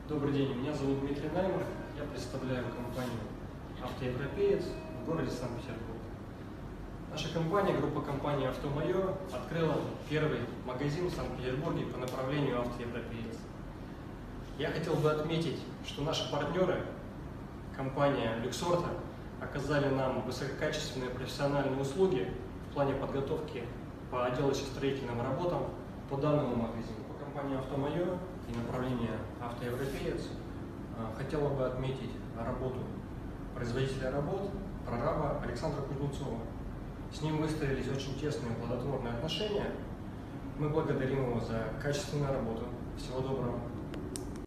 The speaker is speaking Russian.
Добрый день, меня зовут Дмитрий Наймов, я представляю компанию «Автоевропеец» в городе Санкт-Петербург. Наша компания, группа компании «Автомайор», открыла первый магазин в Санкт-Петербурге по направлению «Автоевропеец». Я хотел бы отметить, что наши партнеры, компания «Люксорта», оказали нам высококачественные профессиональные услуги в плане подготовки по отделочно-строительным работам по данному магазину. Компания «Автомайор» и направление «Автоевропеец» хотела бы отметить работу производителя работ, прораба Александра Кузнецова. С ним выстроились очень тесные плодотворные отношения. Мы благодарим его за качественную работу. Всего доброго.